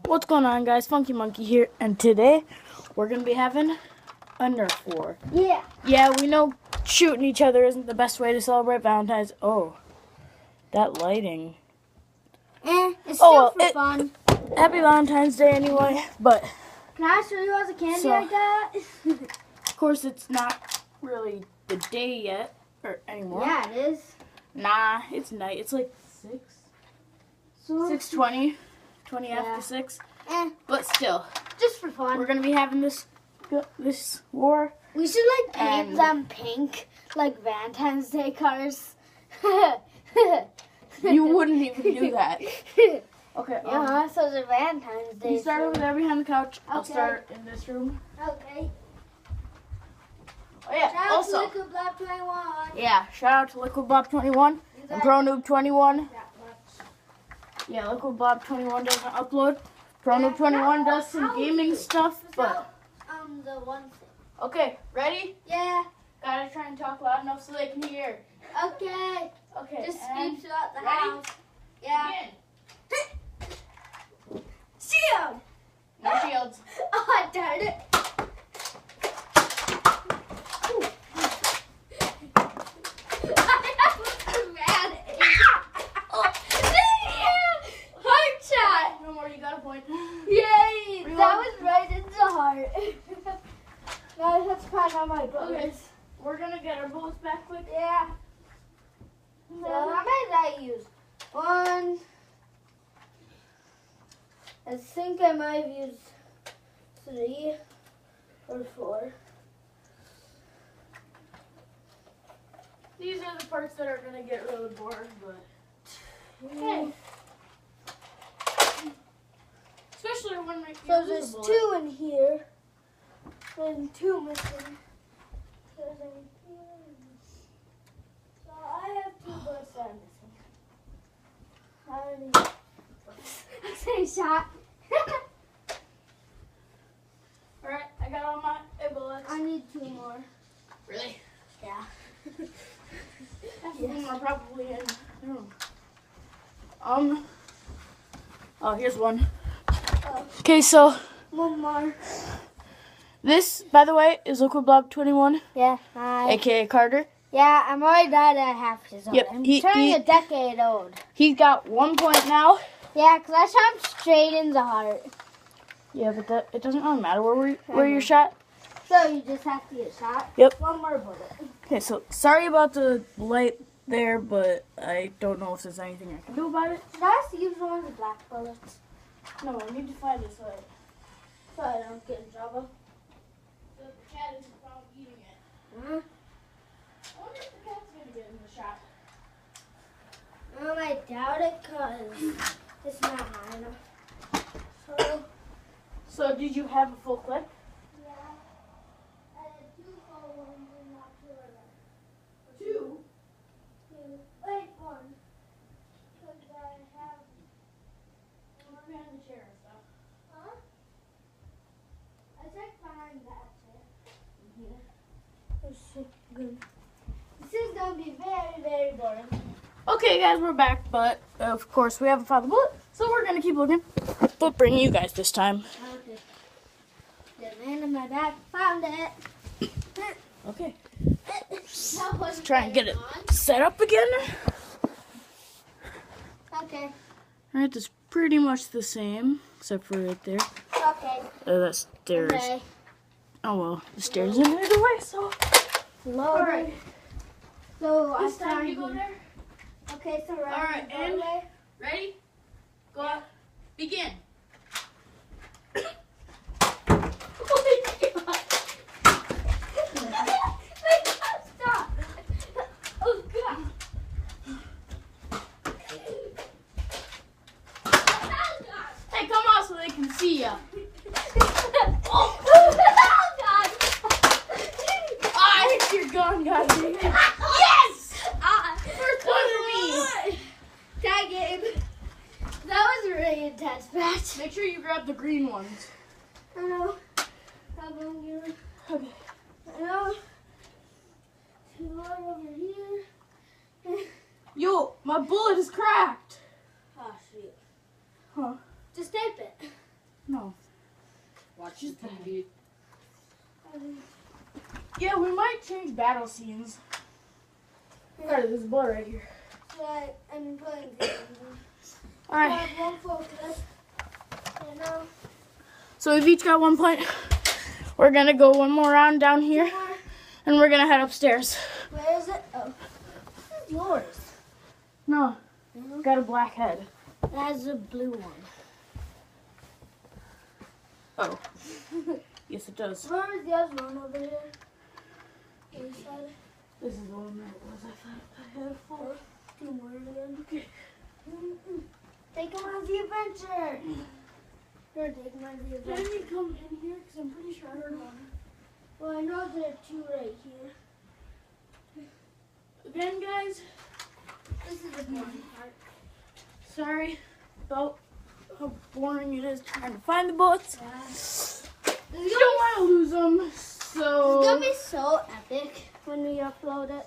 What's going on, guys? Funky Monkey here, and today we're going to be having a Nerf war. Yeah. Yeah, we know shooting each other isn't the best way to celebrate Valentine's. Oh, that lighting. It's still for fun. Happy Valentine's Day anyway, but... Can I show you all the candy I got? Of course, it's not really the day yet, or anymore. Yeah, it is. Nah, it's night. It's like 6. So 6:20. 20 after 6. But still. Just for fun. We're going to be having this war. We should like paint them pink, like Valentine's Day cars. You wouldn't even do that. Okay. Yeah, so the Valentine's Day. You start over there behind the couch. Okay. I'll start in this room. Okay. Oh yeah. Shout also. out to Liquid Blob 21. Yeah. Shout out to Liquid Blob 21 and Pro Noob 21. Yeah, Liquid Blob 21 doesn't upload. Pro Noob 21 does some gaming stuff, but. The one thing. Okay. Ready? Yeah. Gotta try and talk loud enough so they can hear. Okay. Okay. Just scream throughout the ready? house. Yeah. Begin. Shield. No shields. Oh, darn it. Heart shot. No more. You got a point. Yay! That was right in the heart. Now let's find out my bullets. Okay. We're gonna get our bullets back quick. Yeah. So how many did I use? 1. I think I might have used 3 or 4. These are the parts that are gonna get really bored, but Okay. especially when we So there's 2 in here. And 2 missing. So I have 2 bullets that are missing. I say shot. Alright, I got all my bullets. I need 2 more. Really? Yeah. One more probably in the room. Oh, here's one. Okay, so 1 more. this, by the way, is Liquid Blob 21, Yeah. Hi. aka Carter. Yeah, I'm already died at half his old. Yep, I'm he- turning he- a decade old. He's got 1 point now. Yeah, because I shot him straight in the heart. Yeah, but it doesn't really matter where you're shot. So you just have to get shot? Yep. 1 more bullet. Okay, so sorry about the light there, but I don't know if there's anything I can do about it. Should I use one of the black bullets? No, I need to find this light. So I don't get in trouble. So the cat isn't found eating it. Huh? I wonder if the cat's gonna get in the shot. I doubt it because it's not high enough. So did you have a full clip? Yeah. I had 2 full ones and not 2 of them. 2? 2. Wait, 1. Because I have... We're behind the chair and stuff. Huh? I checked behind that chair. That's so good. This is going to be very, very boring. Okay, guys, we're back, but of course we haven't found the bullet, so we're gonna keep looking, but bring you guys this time. Okay. The man in my back found it. Okay. Let's Try and get it set up again. Okay. Alright, it's pretty much the same, except for right there. Okay. That stairs. Okay. Oh well, the stairs in either way, so. Alright. So This time you go there. Okay, so right. Alright, and ready? Go out. Begin. Stop. Oh God. Hey, come on so they can see ya. Oh God. I hit your gun, goddamn. Yes! First one for me. Tie game. That was a really intense match. Make sure you grab the green ones. I know. How long you? Okay. I know. 2 more over here. Yo, my bullet is cracked. Oh shoot. Huh. Just tape it. No. Watch the TV. Yeah, we might change battle scenes. Alright, there's a ball right here. Right, I'm playing games. Alright. Won't focus. You know. So we've each got 1 point. We're gonna go one more round down here, and we're gonna head upstairs. Where is it? Oh, this is yours. No, it's got a black head. That's a blue one. Oh. Yes, it does. Where is the other one over here? Inside. This is the one that was I thought I had four. Two more again. Okay. Take him on the adventure. Here, take him on the Did adventure. he come in here? Because I'm pretty sure I heard one. Well, I know there are two right here. Again, guys, This is the boring part. sorry about how boring it is trying to find the bullets. Yeah. You don't want to lose them, It's so... gonna be so epic when we upload it.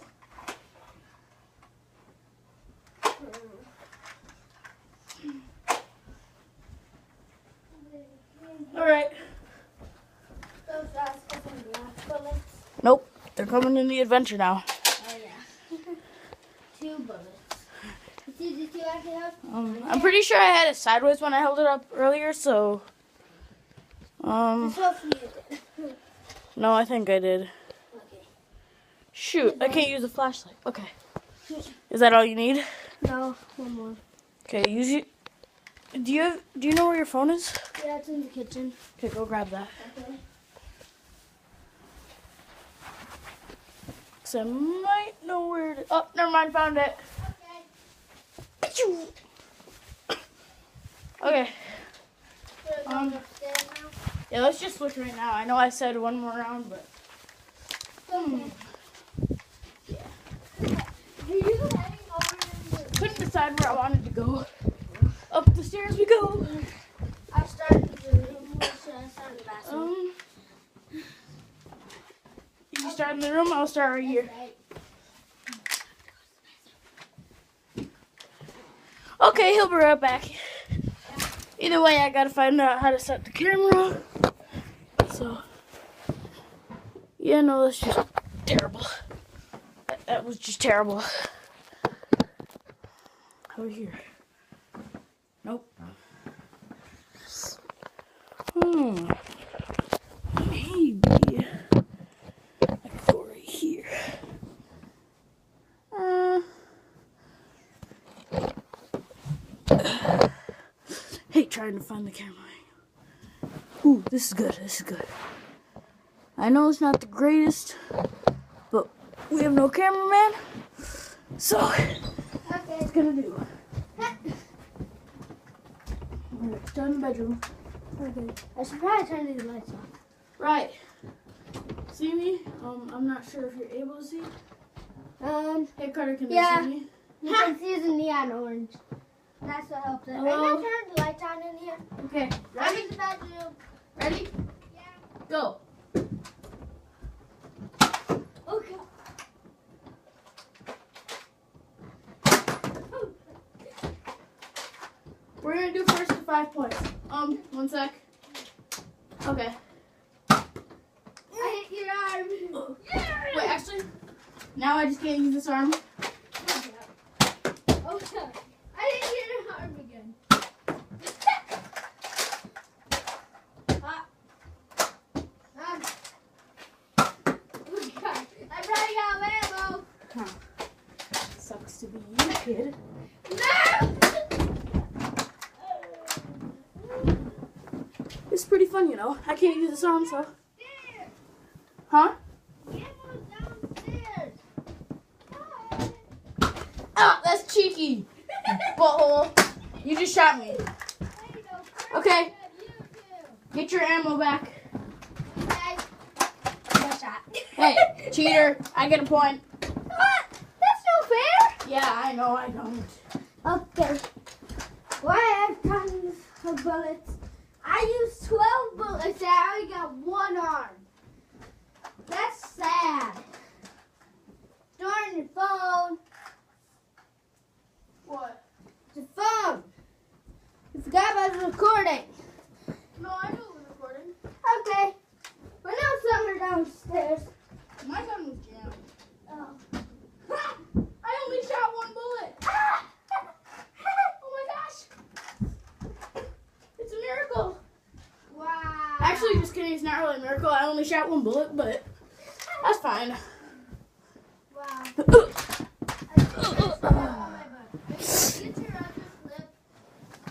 Alright. So fast as some black bullets. Nope, they're coming in the adventure now. Oh yeah. Two bullets. See the two I have? I'm pretty sure I had it sideways when I held it up earlier, so... Hopefully you did. No, I think I did. Okay. Shoot, I can't use a flashlight. Okay. Is that all you need? No, one more. Okay, use it. Do you know where your phone is? Yeah, it's in the kitchen. Okay, go grab that. Okay. Cause I might know where it. Oh, never mind, found it. Okay. Okay. We're going upstairs now. Yeah, let's just switch right now. I know I said one more round, but Okay. yeah. Are you heading over in the... Couldn't decide where I wanted to go. Up the stairs we go. I'll start in the room. Or should I start in the bathroom? If you start in the room, I'll start right here. Okay, he'll be right back. Either way, I gotta find out how to set the camera. So, yeah, no, that's just terrible. That was just terrible. Over here. Nope. Maybe I could go right here. Hate trying to find the camera. Ooh, this is good. This is good. I know it's not the greatest, but we have no cameraman, so Okay. it's gonna do. It's done in the bedroom. Okay. I should probably turn these lights off. Right. See me? I'm not sure if you're able to see. Hey Carter, can Yeah. you see me? You can see the neon orange. That's what helps it. Hello? I'm gonna turn the lights on in here. Okay. I'm Ready? in the bedroom. Ready? Yeah. Go. Okay. We're gonna do first to 5 points. 1 sec. Okay. I hit your arm. Wait, actually, now I just can't use this arm. Oh, sorry. I hit your arm again. Oh, God. I'm running out of ammo. Huh. Sucks to be you, kid. No! It's pretty fun, you know. I can't use this arm, so. Huh? Ammo's downstairs. Ah, that's cheeky. Butthole. You just shot me. Okay. Get your ammo back. Okay. One shot. Hey, cheater. I get a point. What? That's no fair. Yeah, I know, I don't. Okay. Why I have tons of bullets? I used 12 bullets and I only got one arm. That's sad. Darn your phone. What? The phone. You forgot about the recording. No, Actually, just kidding. It's not really a miracle. I only shot one bullet, but that's fine. Wow.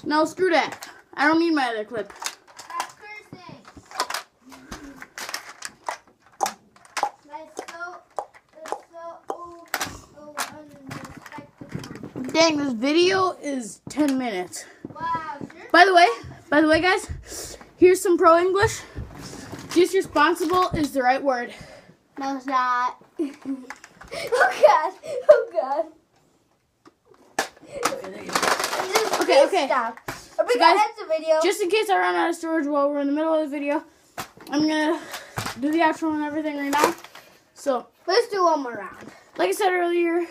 No, screw that. I don't need my other clip. That's cursing. That's so unrespectful. Dang, this video is 10 minutes. Wow. By the way, guys, here's some pro English. Just responsible is the right word. No, it's not. Oh God. Oh God. Okay. Stop. Are we So gonna guys, end the video? Just in case I run out of storage while we're in the middle of the video, I'm gonna do the outro and everything right now. So Let's do one more round. like I said earlier,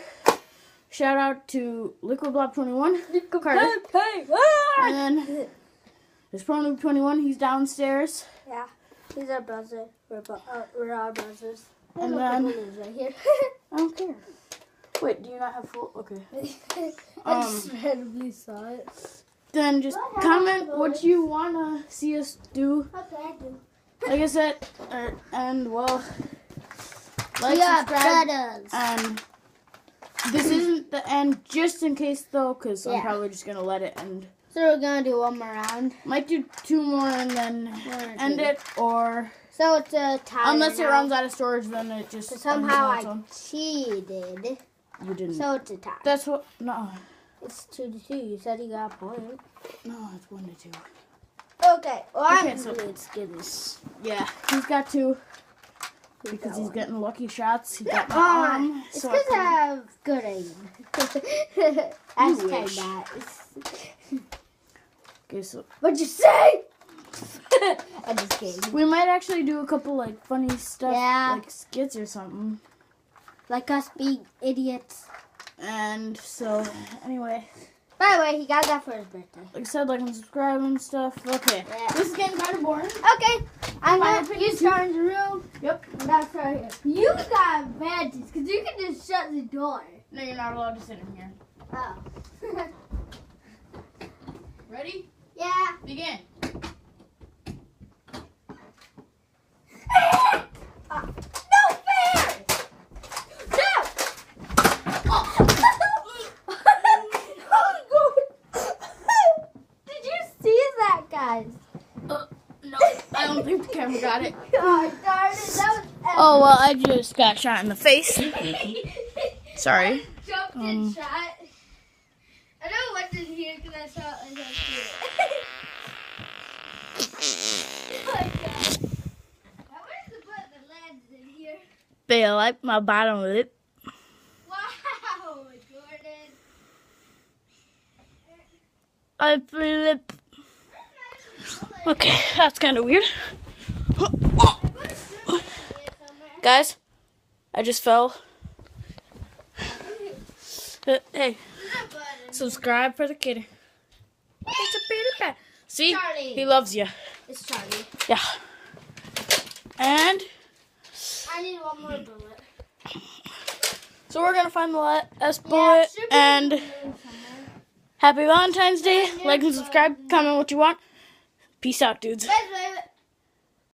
shout out to Liquid Blob 21, Carter, and then there's Pro Noob 21. He's downstairs, Yeah. He's our brother. We're our brothers. and then right here. I don't care. Wait, do you not have full? Okay. I just randomly saw it. Then just What comment happened, what boys? you wanna see us do. Okay, I do. Like I said, and well, like, We are subscribe, brothers. and this isn't the end, just in case though, because I'm Yeah. probably just gonna let it end. So we're gonna do one more round. Might do 2 more and then end two. it, or So it's a tie. unless it now. runs out of storage, then it just So ends somehow on its I own. cheated. You didn't. So it's a tie. That's what. No, It's 2-2. You said you got a point. no, it's 1 to 2. Okay. Well, I'm Okay, so- let's get this. Yeah, he's got 2 because got he's one. getting lucky shots. He got my Oh, arm. it's so because I couldn't- have good aim. Hashtag wish. that. Okay, so What'd you say? I'm just kidding. we might actually do a couple like funny stuff, Yeah. like skits or something. Like us being idiots. And so, anyway, By the way, he got that for his birthday. like I said, like and subscribe and stuff. Okay, Yeah. this is getting kind of boring. Okay. I'm My gonna opinion you start in the room. Yep. That's right here. You got advantage because you can just shut the door. No, you're not allowed to sit in here. Oh. Ready? Yeah. Begin. No fair! No! Did you see that, guys? No, I don't think the camera got it. God darn it, that was Oh well, I just got shot in the face. Sorry. jumped and shot. I know what's in here because I saw it. Oh my God. Now where's the button that lands in here? But I like my bottom lip. Wow, Jordan. Upper lip. Okay, that's kind of weird. Guys, I just fell. Hey, subscribe for the kitty. It's a Peter Pan. See, Charlie. he loves you. It's Charlie. Yeah. And I need one more bullet. so we're gonna find the last Yeah, bullet. it should be And in the room somewhere. happy Valentine's Day. Like and subscribe. Comment what you want. Peace out, dudes. Guys, wait, wait.